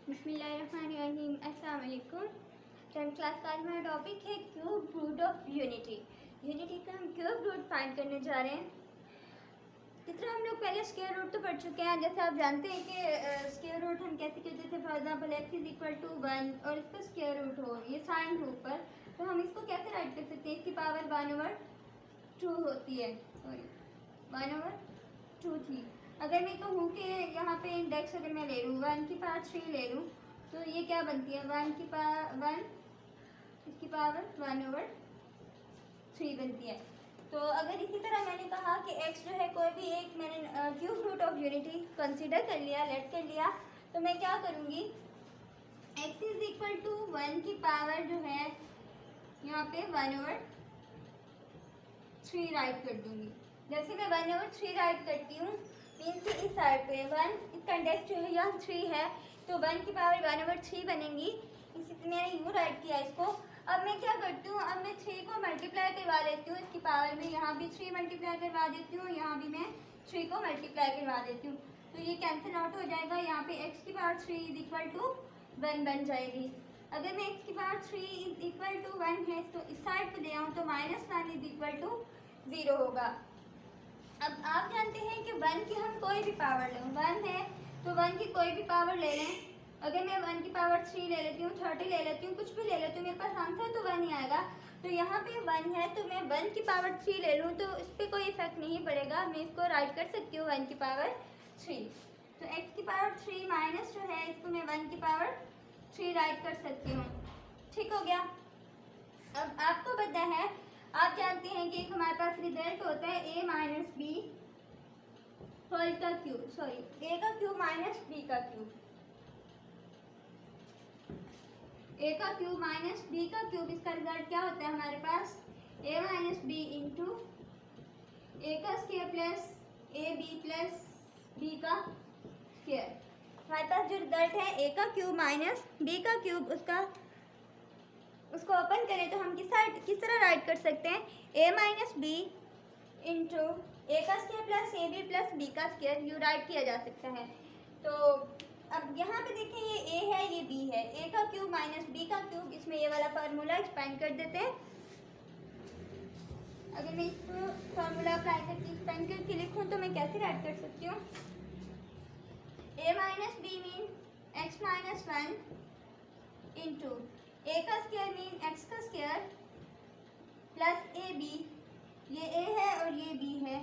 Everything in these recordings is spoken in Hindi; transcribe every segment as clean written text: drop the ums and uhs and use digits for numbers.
बिस्मिल्लाहिर्रहमानिर्रहीम। अस्सलाम वालेकुम। 10th क्लास का आज हमारा टॉपिक है cube root of unity. Unity का हम क्यूब रूट फाइंड करने जा रहे हैं। जिस तरह हम लोग पहले स्क्वायर रूट तो पढ़ चुके हैं, जैसे आप जानते हैं कि स्क्वायर रूट हम कैसे करते थे। For example x is equal to 1 और इसका स्क्वायर रूट हो, ये साइन रूट पर, तो हम इसको कैसे राइट कर सकते हैं। इसकी पावर 1/2 होती है, सॉरी 1/2 थी। अगर मैं कहूँ कि यहाँ पे इंडेक्स अगर मैं ले लूँ 1 की पावर 3 ले लूँ, तो ये क्या बनती है 1 की पावर 1, इसकी पावर 1/3 बनती है। तो अगर इसी तरह मैंने कहा कि x जो है कोई भी एक, मैंने cube root of unity consider कर लिया, लेट कर लिया, तो मैं क्या करूँगी x इज इक्वल टू 1 की पावर जो है यहाँ पे 1/3 राइट कर दूँगी। जैसे मैं 1/3 राइट करती हूँ, मीन्स कि इस साइड पे 1, इसका इंडेक्स जो है यहाँ 3 है, तो 1 की पावर 1/3 बनेंगी। इसी मैंने यूँ राइट किया इसको। अब मैं क्या करती हूँ, अब मैं 3 को मल्टीप्लाई करवा लेती हूँ इसकी पावर में, यहाँ भी 3 मल्टीप्लाई करवा देती हूँ, यहाँ भी मैं 3 को मल्टीप्लाई करवा देती हूँ, तो ये कैंसिल आउट हो जाएगा। यहाँ पे x की पावर 3 इज इक्वल टू 1 बन जाएगी। अगर मैं x की पावर 3 इज इक्वल टू 1 है, तो इस साइड पे ले आऊँ तो -1 इज इक्वल टू 0 होगा। अब आप जानते हैं कि 1 की हम कोई भी पावर लें, 1 है तो 1 की कोई भी पावर ले लें। अगर मैं 1 की पावर 3 ले लेती हूँ, 30 ले लेती हूँ, कुछ भी ले लेती हूँ, मेरे पास आंसर तो 1 ही आएगा। तो यहाँ पे 1 है तो मैं 1 की पावर 3 ले लूँ तो इस पर कोई इफेक्ट नहीं पड़ेगा, मैं इसको राइट कर सकती हूँ 1 की पावर 3। तो x की पावर 3 माइनस जो है इसको मैं 1 की पावर 3 राइट कर सकती हूँ। ठीक हो गया। अब आपको पता है, आप जानते हैं कि एक हमारे पास रिजल्ट होता है a माइनस बी होल का क्यूब, सॉरी a का क्यूब माइनस b का क्यूब, a का क्यूब माइनस b का क्यूब। इसका रिजल्ट क्या होता है हमारे पास a minus B into A का square plus A B plus B का स्क्वायर। हमारे पास जो रिजल्ट है a का क्यूब माइनस b का क्यूब, उसको ओपन करें तो हम किस तरह राइट कर सकते हैं, a minus B into A का square plus A B plus B का स्क्वायर, यू राइट किया जा सकता है। तो अब यहाँ पे देखें, ये a है ये b है, a का क्यूब माइनस b का क्यूब, इसमें ये वाला फार्मूला एक्सपेंड कर देते हैं। अगर मैं इसको फार्मूला अप्लाई करके एक्सपेंड करके लिखूँ तो मैं कैसे राइट कर सकती हूँ, a minus B mean x minus 1 into A का स्क्वायर मीन x का स्क्वायर प्लस ए बी, ये a है और ये b है,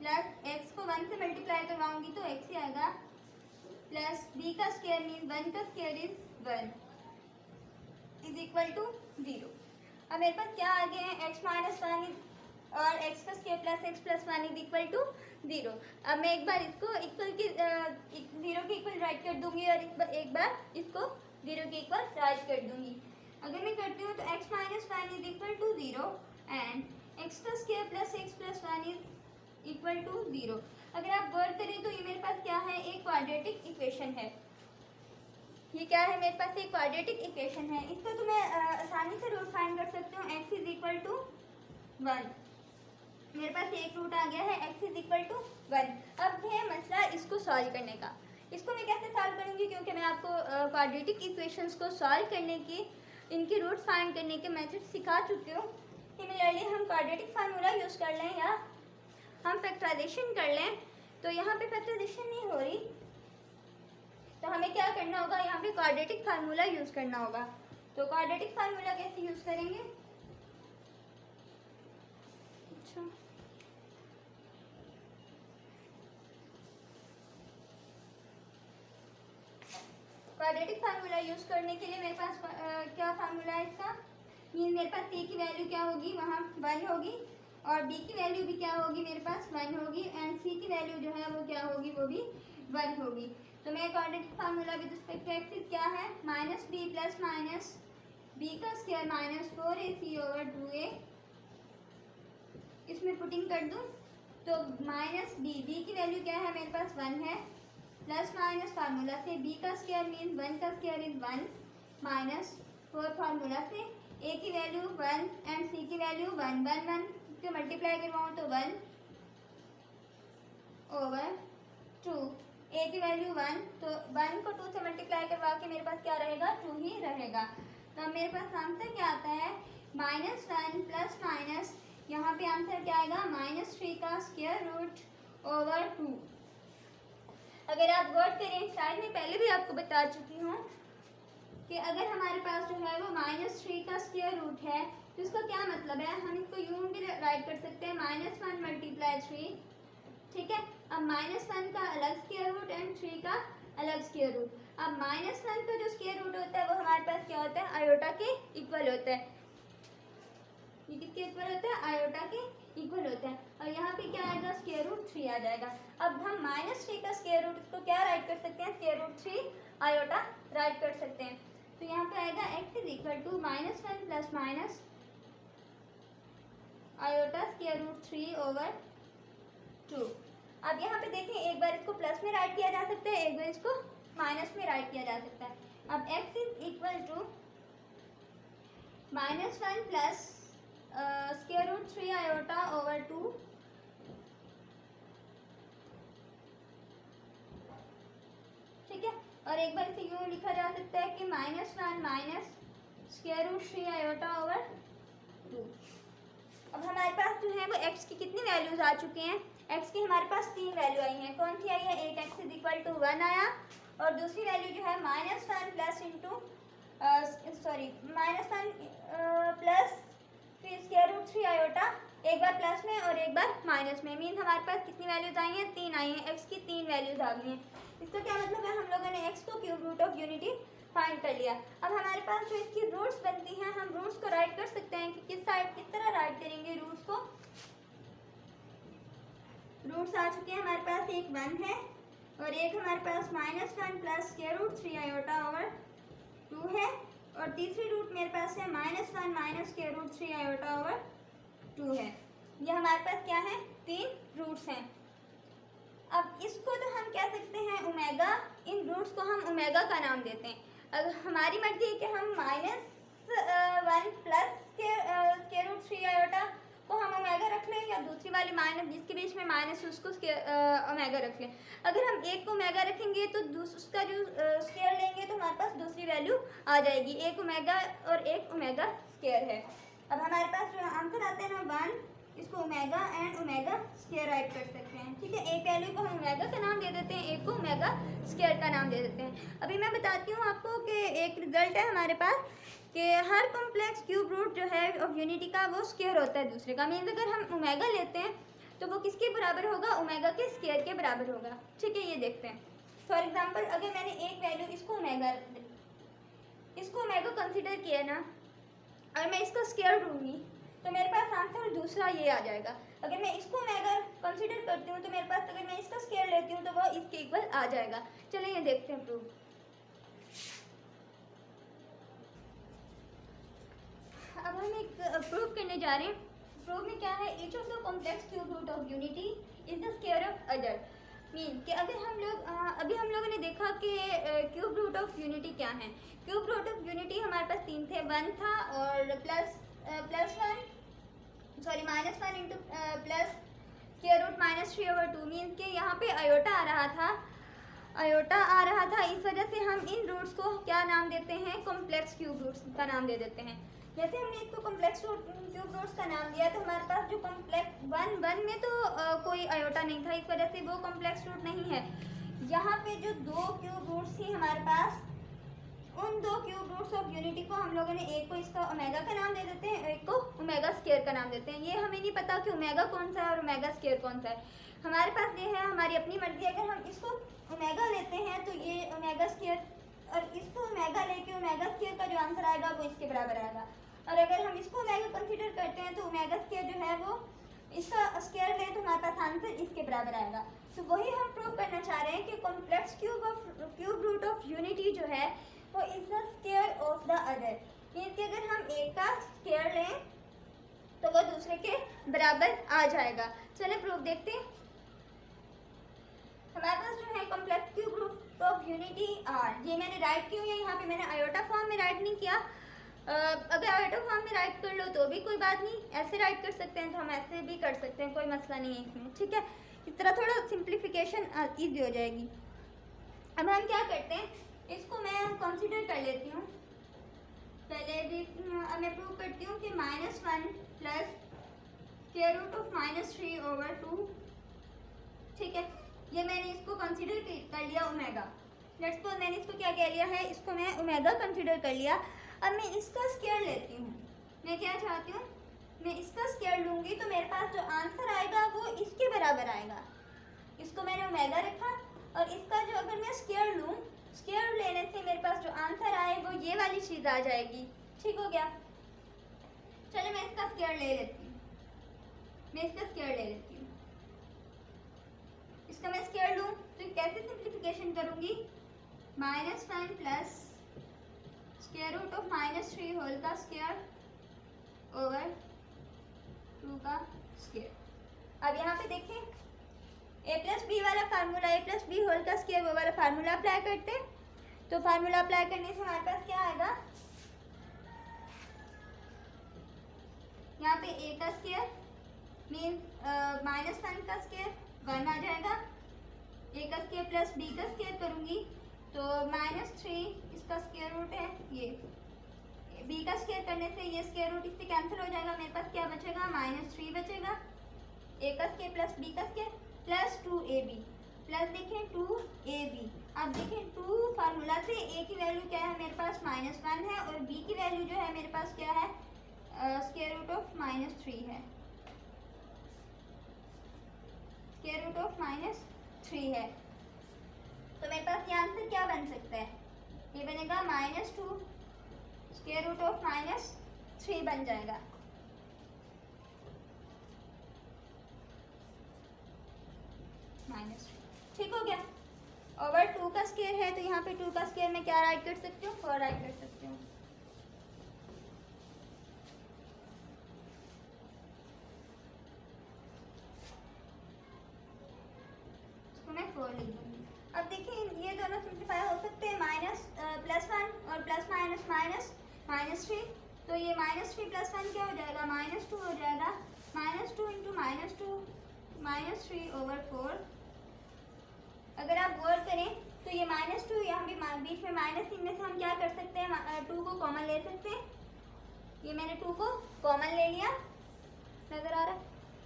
प्लस x को 1 से मल्टीप्लाई करवाऊंगी तो x ही आएगा, प्लस b का स्क्वायर मीन 1 का square is 1 is equal to 0। अब मेरे पास क्या आ गए हैं x माइनस 1 और x का square plus x plus 1 is equal to 0। अब मैं एक बार इसको इक्वल की 0 के इक्वल राइट कर दूंगी और एक बार इसको 0 के इक्वल राइट कर दूंगी। अगर मैं करती हूँ तो x minus 1 is equal to 0 and x का square plus x plus 1 is equal to 0। अगर आप गौर करें तो ये मेरे पास क्या है, एक क्वाड्रेटिक इक्वेशन है। ये क्या है, मेरे पास एक क्वाड्रेटिक इक्वेशन है। इसका तो मैं आसानी से रूट फाइंड कर सकती हूँ, x इज इक्वल टू 1। मेरे पास एक रूट आ गया है, x इज इक्वल टू 1। अब है मसला इसको सॉल्व करने का। इसको मैं कैसे सॉल्व करूँगी, क्योंकि मैं आपको क्वाड्रेटिक इक्वेशंस को सॉल्व करने की, इनकी रूट फाइंड करने के मेथड सिखा चुकी हूँ। सिमिलरली हम क्वाड्रेटिक फार्मूला यूज़ कर लें या हम फैक्टराइजेशन कर लें, तो यहाँ पे फैक्टराइजेशन नहीं हो रही तो हमें क्या करना होगा, यहाँ पे क्वाड्रेटिक फार्मूला यूज़ करना होगा। तो क्वाड्रेटिक फार्मूला कैसे यूज़ करेंगे, अच्छा क्वाड्रेटिक फार्मूला यूज़ करने के लिए मेरे पास क्या फार्मूला है इसका, मीन मेरे पास a की वैल्यू क्या होगी, वहाँ 1 होगी, और b की वैल्यू भी क्या होगी, मेरे पास 1 होगी, एंड c की वैल्यू जो है वो क्या होगी, वो भी 1 होगी। तो मेरा quadratic formula with respect to X क्या है, minus B plus minus B का स्क्वायर माइनस 4ac/2a। इसमें पुटिंग कर दूँ तो माइनस बी की वैल्यू क्या है, मेरे पास 1 है, प्लस माइनस फार्मूला से b का स्क्वायर मीन 1 का स्क्वायर इज 1 माइनस 4 फार्मूला से a की वैल्यू 1 एंड c की वैल्यू 1 1 1 को मल्टीप्लाई करवाऊँ तो 1/2 ए की वैल्यू 1, तो 1 को 2 से मल्टीप्लाई करवा के मेरे पास क्या रहेगा, 2 ही रहेगा। तो अब मेरे पास आंसर क्या आता है, -1 प्लस माइनस, यहाँ पे आंसर क्या आएगा, -3 का स्क्वायर रूट ओवर 2। अगर आप गौर करें, शायद मैं पहले भी आपको बता चुकी हूँ कि अगर हमारे पास जो है वो -3 का स्क्वायर रूट है तो इसका क्या मतलब है, हम इसको यूं भी राइट कर सकते हैं -1 मल्टीप्लाई 3, ठीक है। अब -1 का अलग स्क्वायर रूट एंड 3 का अलग स्क्वायर रूट। अब -1 का जो स्क्वायर रूट होता है वो हमारे पास क्या होता है, आयोटा के इक्वल होता है। ये किसके इक्वल होता है, आयोटा के इक्वल होता है। और यहाँ पे क्या आएगा, स्क्वायर रूट 3 आ जाएगा। अब हम -3 का स्क्वायर रूट को क्या राइट कर सकते हैं, स्क्वायर रूट 3 आयोटा राइट कर सकते हैं। तो यहाँ पे आएगा x is equal to -1 plus minus iota square root 3 over 2। अब यहाँ पे देखें, एक बार इसको प्लस में राइट किया जा सकता है, एक बार इसको माइनस में राइट किया जा सकता है। अब x is equal to -1 plus square root 3 iota over 2, ठीक है। और एक बार इसे यूँ लिखा जा सकता है कि -1 minus square root 3 iota over 2। अब हमारे पास जो है वो x की कितनी वैल्यूज आ चुकी हैं, x की हमारे पास 3 वैल्यू आई हैं। कौन सी आई है, एक x इज इक्वल टू 1 आया, और दूसरी वैल्यू जो है -1 प्लस इंटू -1 प्लस फिर स्क्वायर रूट 3 आयोटा, एक बार प्लस में और एक बार माइनस में। मीन हमारे पास कितनी वैल्यूज आई हैं, 3 आई हैं, x की 3 वैल्यूज आ गई हैं। इसका क्या मतलब है, हम लोगों ने x को cube root of unity find कर लिया। अब हमारे पास जो इसकी रूट्स बनती हैं, हम रूट्स को राइट कर सकते हैं कि किस तरह राइट करेंगे रूट्स को। रूट्स आ चुके हैं हमारे पास, एक 1 है और एक हमारे पास -1 plus square root 3 iota over 2 है, और तीसरी रूट मेरे पास है -1 minus square root 3 iota over 2 है। ये हमारे पास क्या है, 3 रूट्स हैं। अब इसको तो हम कह सकते हैं ओमेगा, इन रूट्स को हम ओमेगा का नाम देते हैं। अगर हमारी मर्जी है कि हम -1 प्लस स्क्वायर रूट 3 आयोटा को हम ओमेगा रख लें, या दूसरी वाली माइनस जिसके बीच में माइनस है उसको ओमेगा रख लें। अगर हम एक को ओमेगा रखेंगे तो उसका जो स्क्वायर लेंगे तो हमारे पास दूसरी वैल्यू आ जाएगी, एक ओमेगा और एक ओमेगा स्क्वायर है। अब हमारे पास जो आंसर आते हैं ना 1, इसको omega and omega square right कर सकते हैं, ठीक है। एक वैल्यू को हम ओमेगा का नाम दे देते हैं, एक को ओमेगा स्क्वायर का नाम दे देते हैं। अभी मैं बताती हूँ आपको कि एक रिजल्ट है हमारे पास कि हर कॉम्प्लेक्स क्यूब रूट जो है ऑफ यूनिटी का वो स्क्वायर होता है दूसरे का। मीन्स अगर हम ओमेगा लेते हैं तो वो किसके बराबर होगा, ओमेगा के स्क्वायर के बराबर होगा, ठीक है। ये देखते हैं, फॉर एग्जाम्पल अगर मैंने एक वैल्यू इसको ओमेगा कंसिडर किया ना, और मैं इसका स्क्वायर ढूंढूंगी तो मेरे पास आंसर दूसरा ये आ जाएगा। अगर मैं इसको ओमेगा कंसीडर करती हूँ तो मेरे पास, अगर मैं इसका स्क्वायर लेती हूँ तो वो इसके इक्वल आ जाएगा। चलिए ये देखते हैं प्रूफ। अब हम एक प्रूफ करने जा रहे हैं। प्रूफ में क्या है, each of the complex cube root of unity is the square of other. Mean कि अगर हम लोग अभी हम लोगों ने देखा कि क्यूब रूट ऑफ यूनिटी क्या है। क्यूब रूट ऑफ यूनिटी हमारे पास 3 थे, 1 था और -1 into plus square root -3 over 2। Mean के यहाँ पे आयोटा आ रहा था, इस वजह से हम इन रूट्स को क्या नाम देते हैं, कॉम्प्लेक्स क्यूब रूट्स का नाम दे देते हैं। जैसे हमने इसको कॉम्प्लेक्स क्यूब रूट्स का नाम दिया तो हमारे पास जो कॉम्प्लेक्स 1 में तो कोई आयोटा नहीं था, इस वजह से वो कॉम्प्लेक्स रूट नहीं है। यहाँ पे जो 2 क्यूब रूट्स थी हमारे पास, उन 2 क्यूब रूट्स ऑफ यूनिटी को हम लोगों ने एक को इसका ओमेगा का नाम दे देते हैं, एक को ओमेगा स्क्वायर का नाम देते हैं। ये हमें नहीं पता कि ओमेगा कौन सा है और ओमेगा स्क्वायर कौन सा है, हमारे पास ये है हमारी अपनी मर्जी। अगर हम इसको ओमेगा लेते हैं तो ये ओमेगा स्क्वायर, और इसको ओमेगा लेके ओमेगा स्क्वायर का जो आंसर आएगा वो इसके बराबर आएगा। और अगर हम इसको ओमेगा कंसीडर करते हैं तो ओमेगा स्क्वायर जो है वो इसका स्क्वायर लें तो हमारे पास आंसर इसके बराबर आएगा। तो वही हम प्रूव करना चाह रहे हैं कि complex cube root of unity जो है वो is the square of the other. Means कि अगर हम एक का स्क्वायर लें तो वो दूसरे के बराबर आ जाएगा। चलिए प्रूफ देखते हैं। हमारे पास जो है complex cube root of unity are, ये मैंने राइट की हुई है, यहाँ पे मैंने आयोटा फॉर्म में राइट नहीं किया। अगर आयोटा फॉर्म में राइट कर लो तो भी कोई बात नहीं, ऐसे राइट कर सकते हैं तो हम ऐसे भी कर सकते हैं, कोई मसला नहीं है इसमें, ठीक है। इस तरह थोड़ा सिंप्लीफिकेशन ईजी हो जाएगी। अब हम क्या करते हैं, इसको मैं कंसीडर कर लेती हूँ। पहले भी अब मैं प्रूव करती हूँ कि -1 प्लस स्क्वायर रूट ऑफ -3/2, ठीक है। ये मैंने इसको कंसीडर कर लिया ओमेगा। लेट्स सपोज मैंने इसको क्या कह लिया है, इसको मैं ओमेगा कंसीडर कर लिया। अब मैं इसका स्क्वायर लेती हूँ। मैं क्या चाहती हूँ, मैं इसका स्क्वायर लूँगी तो मेरे पास जो आंसर आएगा वो इसके बराबर आएगा। इसको मैंने ओमेगा रखा और इसका जो अगर मैं स्क्वायर लूँ, स्क्वायर लेने से मेरे पास जो आंसर आए वो ये वाली चीज़ आ जाएगी। ठीक हो गया। चलो मैं इसका स्क्वायर ले लेती हूँ। मैं इसका स्क्वायर ले लेती हूँ। इसका मैं स्क्वायर लूँ तो कैसे सिंप्लीफिकेशन करूँगी, -1 plus square root of -3 whole का स्क्वायर ओवर 2 का स्क्वायर। अब यहाँ पे देखें, a प्लस बी वाला formula, a plus B whole का स्क्वायर वो वाला फार्मूला अप्लाई करते हैं। तो फार्मूला अप्लाई करने से हमारे पास क्या आएगा, यहाँ पे a का स्क्वायर मीन -1 का स्क्वायर 1 आ जाएगा। a का स्क्वायर प्लस b का स्क्वायर करूँगी तो -3 इसका स्क्वायर रूट है, ये b का स्क्वायर करने से ये स्क्वायर रूट इससे कैंसिल हो जाएगा। मेरे पास क्या बचेगा, -3 बचेगा। a का स्क्वायर प्लस b का स्क्वायर प्लस 2ab प्लस देखें 2ab। अब देखें 2 फार्मूला से a की वैल्यू क्या है मेरे पास, -1 है और b की वैल्यू जो है मेरे पास क्या है, स्क्वायर रूट ऑफ -3 है। स्क्वायर रूट ऑफ -3 है। तो मेरे पास ये आंसर क्या बन सकता है, ये बनेगा -2 स्क्वायर रूट ऑफ -3 बन जाएगा। ठीक हो गया। ओवर 2 का स्क्वायर है तो यहाँ पे 2 का स्क्वायर में क्या राइट कर सकती हूँ, 4 राइट कर सकती हूँ। इसको मैं 4 लिख दूँगी। अब देखिए ये दोनों सिंप्लीफाई हो सकते हैं, +1 और +-3। तो ये -3 + 1 क्या हो जाएगा, -2 हो जाएगा। -2 इंटू -2 -3/4। अगर आप गौर करें तो ये -2 यहाँ भी बीच में माइनस, इनमें से हम क्या कर सकते हैं, 2 को कॉमन ले सकते हैं। ये मैंने 2 को कॉमन ले लिया, नज़र आ रहा है,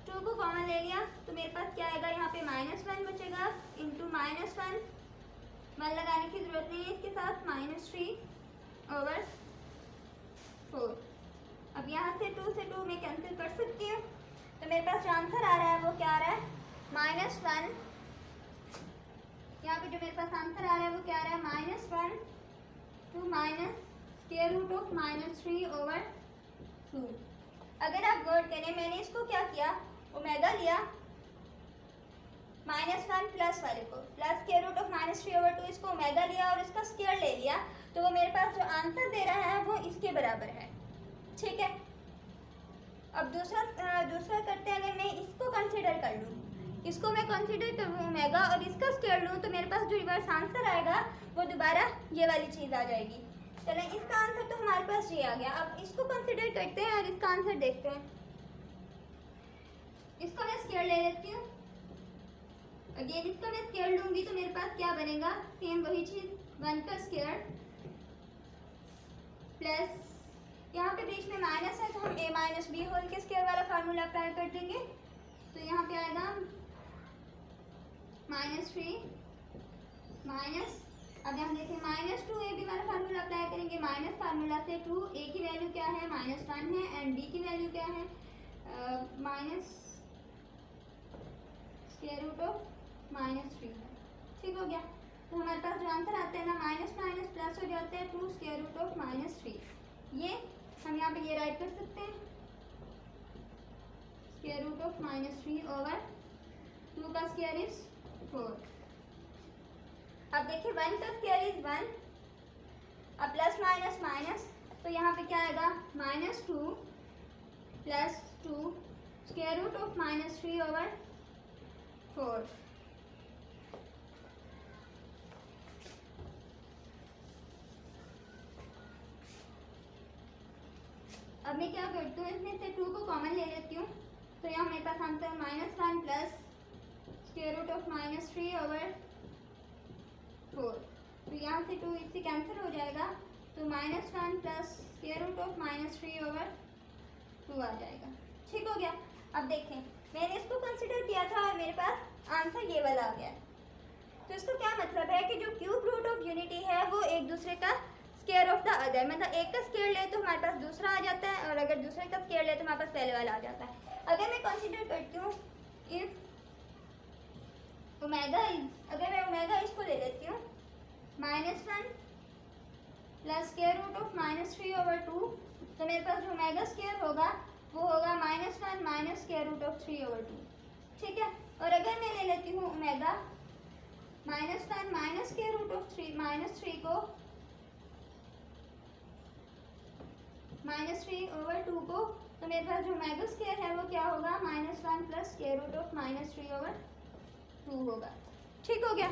2 को कॉमन ले लिया तो मेरे पास क्या आएगा, यहाँ पे -1 बचेगा इंटू -1 लगाने की ज़रूरत नहीं है इसके साथ, -3/4। अब यहाँ से 2 से 2 मैं कैंसिल कर सकती हूँ तो मेरे पास जो आंसर आ रहा है वो क्या आ रहा है, -1। यहाँ पे जो मेरे पास आंसर आ रहा है वो क्या आ रहा है, -1 टू स्क्वायर रूट ऑफ -3/2। अगर आप गौर करें मैंने इसको क्या किया, ओमेगा लिया, -1 प्लस वाले को प्लस स्क्वायर रूट ऑफ -3/2, इसको ओमेगा लिया और इसका स्क्वायर ले लिया तो वो मेरे पास जो आंसर दे रहा है वो इसके बराबर है। ठीक है। अब दूसरा करते हैं, अगर मैं इसको कंसिडर कर लूँ, इसको मैं कंसिडर करूँ ओमेगा और इसका स्क्वायर लूँ तो मेरे पास जो रिवर्स आंसर आएगा वो दोबारा ये वाली चीज़ आ जाएगी। चलें, इसका आंसर तो हमारे पास ये आ गया। अब इसको कंसिडर करते हैं और इसका आंसर देखते हैं। इसको मैं स्क्वायर ले लेती हूँ, अगेन इसका मैं स्क्वायर लूँगी तो मेरे पास क्या बनेगा, सेम वही चीज़, 1 का स्क्वायर प्लस यहाँ पे बीच में माइनस है तो हम a माइनस बी होल के स्क्वायर वाला फार्मूला अप्लाई कर देंगे। तो यहाँ पे आएगा -3 माइनस, अब यहाँ देखें -2ab वाला फार्मूला अप्लाई करेंगे। माइनस फार्मूला से 2, a की वैल्यू क्या है, -1 है एंड b की वैल्यू क्या है, माइनस स्क्वायर रूट ऑफ -3 है। ठीक हो गया। तो हमारे पास जो आंसर आते हैं ना, माइनस माइनस प्लस हो जाते हैं, 2 स्क्वायर रूट ऑफ -3। ये हम यहाँ पे ये राइट कर सकते हैं, स्क्वायर रूट ऑफ -3/2 का स्क्वायर इज 4। अब देखिए 1 का स्क्वायर इज 1, अब प्लस माइनस माइनस तो यहाँ पे क्या आएगा, -2 प्लस 2 स्क्वायर रूट ऑफ -3/4। अब मैं क्या करती हूँ, इसमें से 2 को कॉमन ले लेती हूँ तो यहाँ मेरे पास answer -1 plus square root of -3/4 4। तो यहाँ से 2 इससे कैंसिल हो जाएगा, तो -1 प्लस स्क्वायर रूट ऑफ -3/2 आ जाएगा। ठीक हो गया। अब देखें, मैंने इसको कंसिडर किया था और मेरे पास आंसर ये वाला आ गया। तो इसको क्या मतलब है कि जो क्यूब रूट ऑफ यूनिटी है वो एक दूसरे का स्क्वायर ऑफ द अदर, मतलब एक का स्क्वायर ले तो हमारे पास दूसरा आ जाता है, और अगर दूसरे का स्क्वायर ले तो हमारे पास पहले वाला आ जाता है। अगर मैं कंसिडर करती हूँ इफ ओमेगा, अगर मैं ओमेगा इसको ले लेती हूँ -1 प्लस स्क्वायर रूट ऑफ -3/2, तो मेरे पास जो ओमेगा स्क्वायर होगा वो होगा -1 माइनस स्क्वायर रूट ऑफ 3/2। ठीक है। और अगर मैं ले लेती हूँ omega -1 minus square root of 3 को -3/2 को, तो मेरे पास जो ओमेगा स्क्वायर है वो क्या होगा -1 प्लस स्क्वायर रूट ऑफ -3/2 होगा। ठीक हो गया।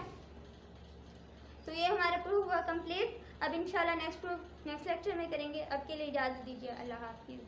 तो ये हमारा प्रूफ हुआ कंप्लीट। अब इंशाल्लाह नेक्स्ट लेक्चर में करेंगे। अब के लिए इजाज़त दीजिए। अल्लाह हाफिज़।